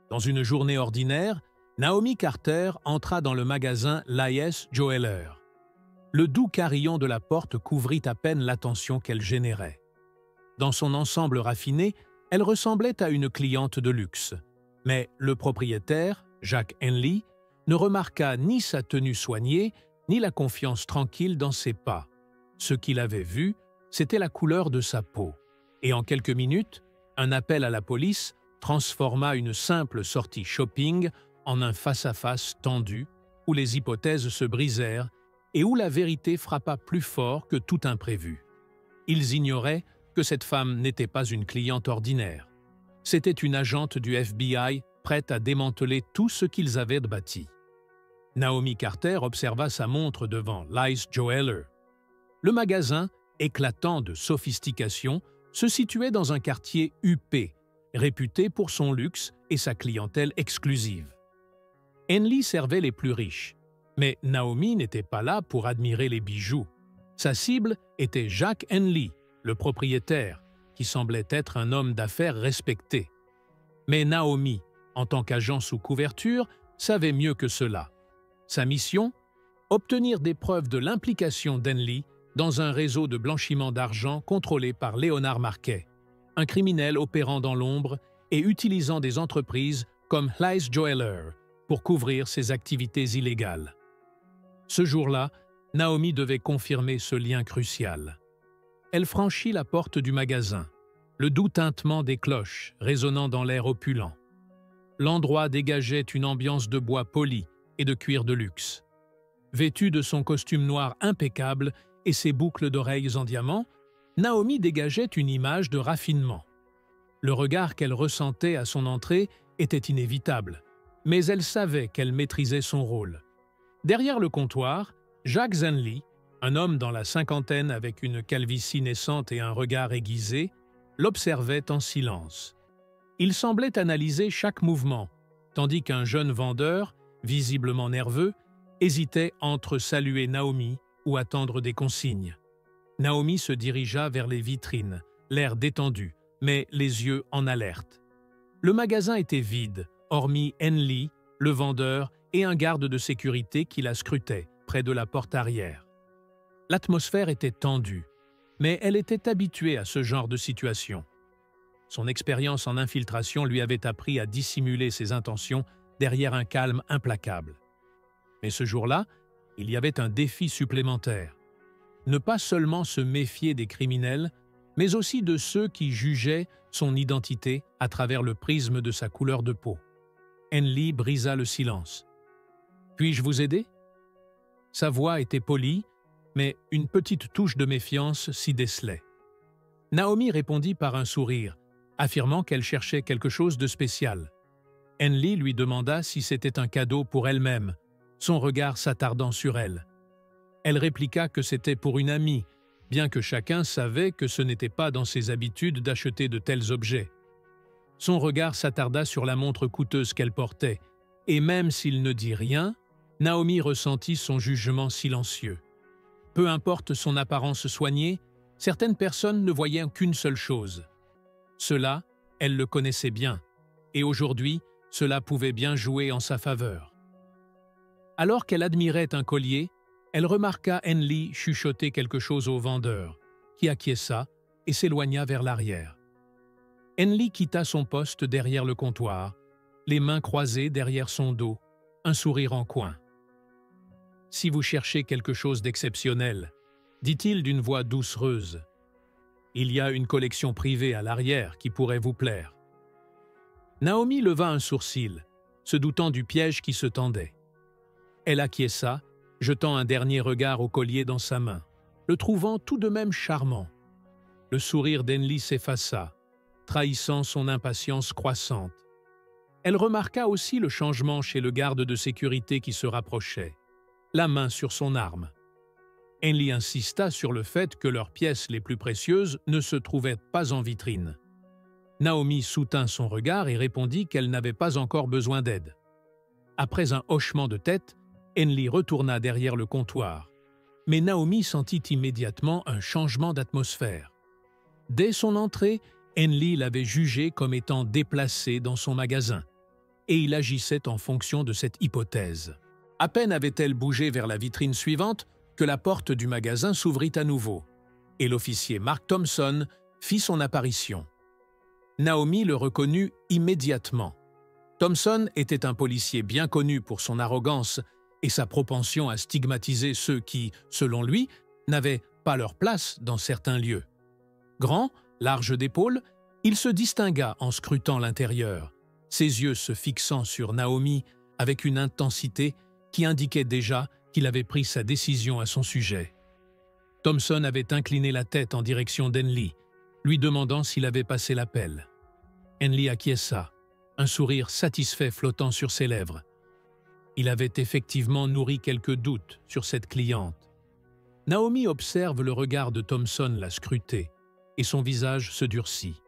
Dans une journée ordinaire, Naomi Carter entra dans le magasin Lies Jeweler. Le doux carillon de la porte couvrit à peine l'attention qu'elle générait. Dans son ensemble raffiné, elle ressemblait à une cliente de luxe. Mais le propriétaire, Jack Henley, ne remarqua ni sa tenue soignée, ni la confiance tranquille dans ses pas. Ce qu'il avait vu, c'était la couleur de sa peau. Et en quelques minutes, un appel à la police transforma une simple sortie shopping en un face-à-face tendu, où les hypothèses se brisèrent et où la vérité frappa plus fort que tout imprévu. Ils ignoraient que cette femme n'était pas une cliente ordinaire. C'était une agente du FBI prête à démanteler tout ce qu'ils avaient bâti. Naomi Carter observa sa montre devant Lies Jeweler. Le magasin, éclatant de sophistication, se situait dans un quartier huppé, réputé pour son luxe et sa clientèle exclusive. Henley servait les plus riches, mais Naomi n'était pas là pour admirer les bijoux. Sa cible était Jack Henley, le propriétaire, qui semblait être un homme d'affaires respecté. Mais Naomi, en tant qu'agent sous couverture, savait mieux que cela. Sa mission ? Obtenir des preuves de l'implication d'Henley dans un réseau de blanchiment d'argent contrôlé par Leonard Marquet, un criminel opérant dans l'ombre et utilisant des entreprises comme Lies Jeweler pour couvrir ses activités illégales. Ce jour-là, Naomi devait confirmer ce lien crucial. Elle franchit la porte du magasin, le doux tintement des cloches résonnant dans l'air opulent. L'endroit dégageait une ambiance de bois poli et de cuir de luxe. Vêtue de son costume noir impeccable et ses boucles d'oreilles en diamant, Naomi dégageait une image de raffinement. Le regard qu'elle ressentait à son entrée était inévitable, mais elle savait qu'elle maîtrisait son rôle. Derrière le comptoir, Jack Henley, un homme dans la cinquantaine avec une calvitie naissante et un regard aiguisé, l'observait en silence. Il semblait analyser chaque mouvement, tandis qu'un jeune vendeur, visiblement nerveux, hésitait entre saluer Naomi ou attendre des consignes. Naomi se dirigea vers les vitrines, l'air détendu, mais les yeux en alerte. Le magasin était vide, hormis Henley, le vendeur et un garde de sécurité qui la scrutait, près de la porte arrière. L'atmosphère était tendue, mais elle était habituée à ce genre de situation. Son expérience en infiltration lui avait appris à dissimuler ses intentions derrière un calme implacable. Mais ce jour-là, il y avait un défi supplémentaire. Ne pas seulement se méfier des criminels, mais aussi de ceux qui jugeaient son identité à travers le prisme de sa couleur de peau. Henley brisa le silence. « Puis-je vous aider ?» Sa voix était polie, mais une petite touche de méfiance s'y décelait. Naomi répondit par un sourire, affirmant qu'elle cherchait quelque chose de spécial. Henley lui demanda si c'était un cadeau pour elle-même, son regard s'attardant sur elle. Elle répliqua que c'était pour une amie, bien que chacun savait que ce n'était pas dans ses habitudes d'acheter de tels objets. Son regard s'attarda sur la montre coûteuse qu'elle portait, et même s'il ne dit rien, Naomi ressentit son jugement silencieux. Peu importe son apparence soignée, certaines personnes ne voyaient qu'une seule chose. Cela, elle le connaissait bien, et aujourd'hui, cela pouvait bien jouer en sa faveur. Alors qu'elle admirait un collier, elle remarqua Henley chuchoter quelque chose au vendeur, qui acquiesça et s'éloigna vers l'arrière. Henley quitta son poste derrière le comptoir, les mains croisées derrière son dos, un sourire en coin. « Si vous cherchez quelque chose d'exceptionnel, dit-il d'une voix doucereuse, il y a une collection privée à l'arrière qui pourrait vous plaire. » Naomi leva un sourcil, se doutant du piège qui se tendait. Elle acquiesça, jetant un dernier regard au collier dans sa main, le trouvant tout de même charmant. Le sourire d'Henley s'effaça, trahissant son impatience croissante. Elle remarqua aussi le changement chez le garde de sécurité qui se rapprochait, la main sur son arme. Henley insista sur le fait que leurs pièces les plus précieuses ne se trouvaient pas en vitrine. Naomi soutint son regard et répondit qu'elle n'avait pas encore besoin d'aide. Après un hochement de tête, Henley retourna derrière le comptoir. Mais Naomi sentit immédiatement un changement d'atmosphère. Dès son entrée, Henley l'avait jugée comme étant déplacée dans son magasin. et il agissait en fonction de cette hypothèse. À peine avait-elle bougé vers la vitrine suivante que la porte du magasin s'ouvrit à nouveau, et l'officier Mark Thompson fit son apparition. Naomi le reconnut immédiatement. Thompson était un policier bien connu pour son arrogance et sa propension à stigmatiser ceux qui, selon lui, n'avaient pas leur place dans certains lieux. Grand, large d'épaules, il se distingua en scrutant l'intérieur, ses yeux se fixant sur Naomi avec une intensité qui indiquait déjà qu'il avait pris sa décision à son sujet. Thompson avait incliné la tête en direction d'Henley, lui demandant s'il avait passé l'appel. Henley acquiesça, un sourire satisfait flottant sur ses lèvres. Il avait effectivement nourri quelques doutes sur cette cliente. Naomi observe le regard de Thompson la scruter, et son visage se durcit.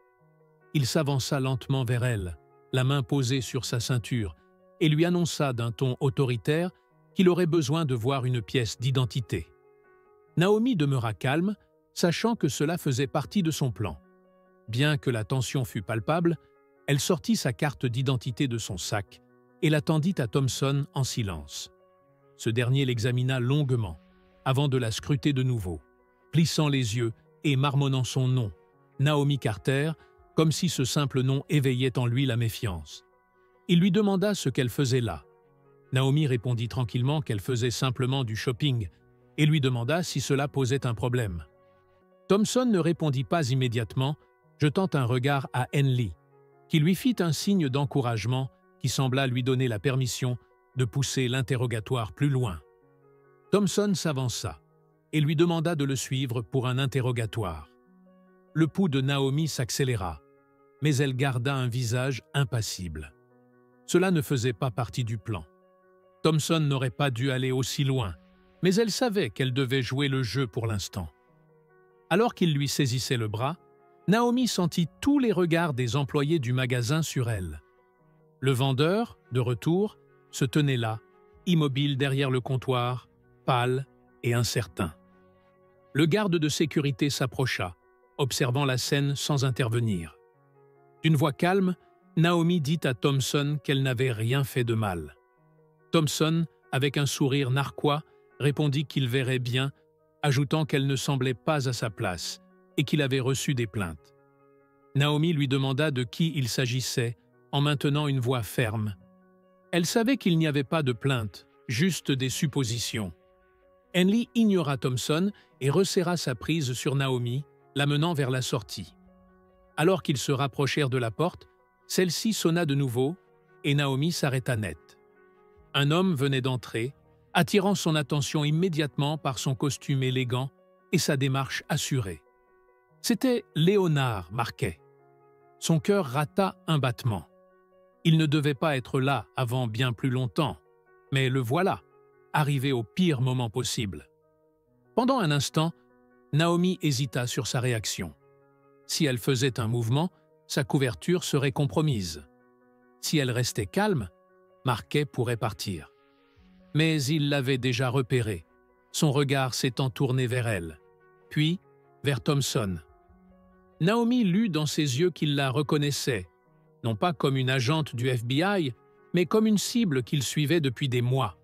Il s'avança lentement vers elle, la main posée sur sa ceinture, et lui annonça d'un ton autoritaire qu'il aurait besoin de voir une pièce d'identité. Naomi demeura calme, sachant que cela faisait partie de son plan. Bien que la tension fût palpable, elle sortit sa carte d'identité de son sac et la tendit à Thompson en silence. Ce dernier l'examina longuement, avant de la scruter de nouveau, plissant les yeux et marmonnant son nom, Naomi Carter, comme si ce simple nom éveillait en lui la méfiance. Il lui demanda ce qu'elle faisait là. Naomi répondit tranquillement qu'elle faisait simplement du shopping et lui demanda si cela posait un problème. Thompson ne répondit pas immédiatement, jetant un regard à Henley, qui lui fit un signe d'encouragement qui sembla lui donner la permission de pousser l'interrogatoire plus loin. Thompson s'avança et lui demanda de le suivre pour un interrogatoire. Le pouls de Naomi s'accéléra, mais elle garda un visage impassible. Cela ne faisait pas partie du plan. Thompson n'aurait pas dû aller aussi loin, mais elle savait qu'elle devait jouer le jeu pour l'instant. Alors qu'il lui saisissait le bras, Naomi sentit tous les regards des employés du magasin sur elle. Le vendeur, de retour, se tenait là, immobile derrière le comptoir, pâle et incertain. Le garde de sécurité s'approcha, observant la scène sans intervenir. D'une voix calme, Naomi dit à Thompson qu'elle n'avait rien fait de mal. Thompson, avec un sourire narquois, répondit qu'il verrait bien, ajoutant qu'elle ne semblait pas à sa place et qu'il avait reçu des plaintes. Naomi lui demanda de qui il s'agissait, en maintenant une voix ferme. Elle savait qu'il n'y avait pas de plainte, juste des suppositions. Henley ignora Thompson et resserra sa prise sur Naomi, l'amenant vers la sortie. Alors qu'ils se rapprochèrent de la porte, celle-ci sonna de nouveau et Naomi s'arrêta net. Un homme venait d'entrer, attirant son attention immédiatement par son costume élégant et sa démarche assurée. C'était Léonard Marquet. Son cœur rata un battement. Il ne devait pas être là avant bien plus longtemps, mais le voilà, arrivé au pire moment possible. Pendant un instant, Naomi hésita sur sa réaction. Si elle faisait un mouvement, sa couverture serait compromise. Si elle restait calme, Marquet pourrait partir. Mais il l'avait déjà repéré, son regard s'étant tourné vers elle, puis vers Thompson. Naomi lut dans ses yeux qu'il la reconnaissait, non pas comme une agente du FBI, mais comme une cible qu'il suivait depuis des mois.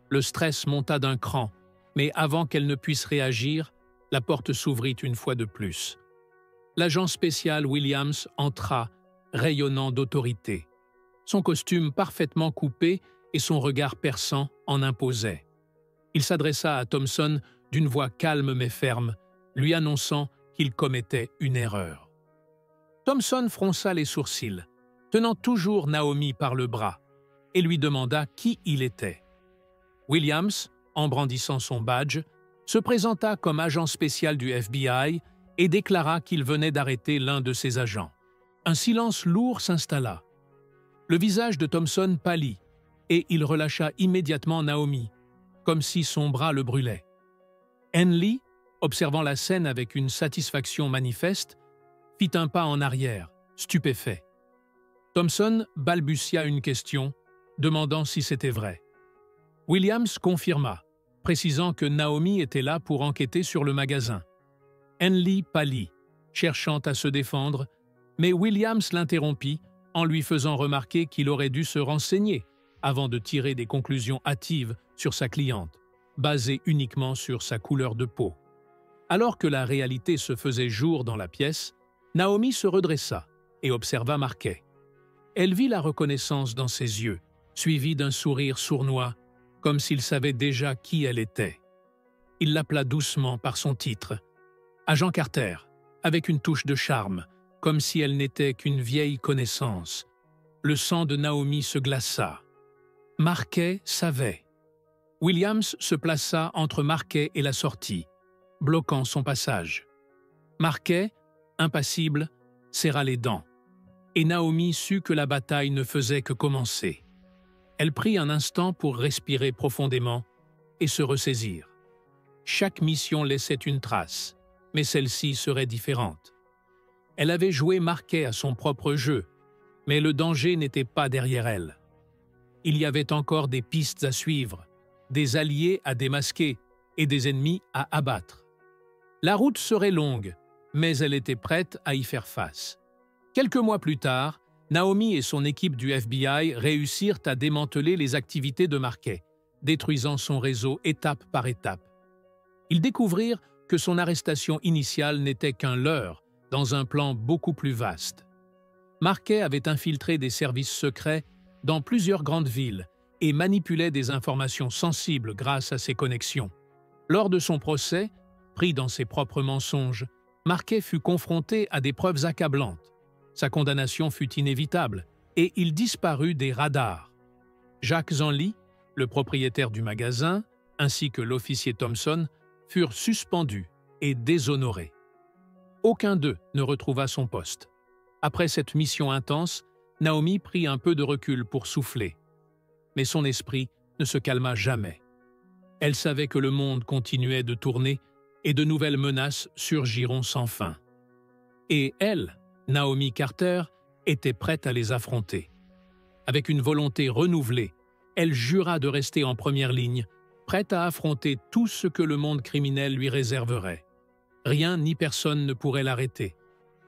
Le stress monta d'un cran, mais avant qu'elle ne puisse réagir, la porte s'ouvrit une fois de plus. L'agent spécial Williams entra, rayonnant d'autorité. Son costume parfaitement coupé et son regard perçant en imposaient. Il s'adressa à Thompson d'une voix calme mais ferme, lui annonçant qu'il commettait une erreur. Thompson fronça les sourcils, tenant toujours Naomi par le bras, et lui demanda qui il était. Williams, en brandissant son badge, se présenta comme agent spécial du FBI et déclara qu'il venait d'arrêter l'un de ses agents. Un silence lourd s'installa. Le visage de Thompson pâlit, et il relâcha immédiatement Naomi, comme si son bras le brûlait. Henley, observant la scène avec une satisfaction manifeste, fit un pas en arrière, stupéfait. Thompson balbutia une question, demandant si c'était vrai. Williams confirma, précisant que Naomi était là pour enquêter sur le magasin. Henley pâlit, cherchant à se défendre, mais Williams l'interrompit, en lui faisant remarquer qu'il aurait dû se renseigner avant de tirer des conclusions hâtives sur sa cliente, basées uniquement sur sa couleur de peau. Alors que la réalité se faisait jour dans la pièce, Naomi se redressa et observa Marquet. Elle vit la reconnaissance dans ses yeux, suivie d'un sourire sournois, comme s'il savait déjà qui elle était. Il l'appela doucement par son titre, « Agent Carter », avec une touche de charme, comme si elle n'était qu'une vieille connaissance. Le sang de Naomi se glaça. Marquet savait. Williams se plaça entre Marquet et la sortie, bloquant son passage. Marquet, impassible, serra les dents, et Naomi sut que la bataille ne faisait que commencer. Elle prit un instant pour respirer profondément et se ressaisir. Chaque mission laissait une trace, mais celle-ci serait différente. Elle avait joué Marquet à son propre jeu, mais le danger n'était pas derrière elle. Il y avait encore des pistes à suivre, des alliés à démasquer et des ennemis à abattre. La route serait longue, mais elle était prête à y faire face. Quelques mois plus tard, Naomi et son équipe du FBI réussirent à démanteler les activités de Marquet, détruisant son réseau étape par étape. Ils découvrirent que son arrestation initiale n'était qu'un leurre dans un plan beaucoup plus vaste. Marquet avait infiltré des services secrets dans plusieurs grandes villes et manipulait des informations sensibles grâce à ses connexions. Lors de son procès, pris dans ses propres mensonges, Marquet fut confronté à des preuves accablantes. Sa condamnation fut inévitable et il disparut des radars. Jacques Zanli, le propriétaire du magasin, ainsi que l'officier Thompson, furent suspendus et déshonorés. Aucun d'eux ne retrouva son poste. Après cette mission intense, Naomi prit un peu de recul pour souffler. Mais son esprit ne se calma jamais. Elle savait que le monde continuait de tourner et de nouvelles menaces surgiront sans fin. Et elle, Naomi Carter, était prête à les affronter. Avec une volonté renouvelée, elle jura de rester en première ligne, prête à affronter tout ce que le monde criminel lui réserverait. Rien ni personne ne pourrait l'arrêter.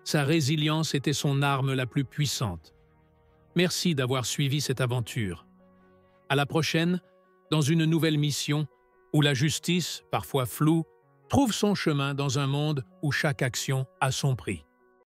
Sa résilience était son arme la plus puissante. Merci d'avoir suivi cette aventure. À la prochaine, dans une nouvelle mission où la justice, parfois floue, trouve son chemin dans un monde où chaque action a son prix.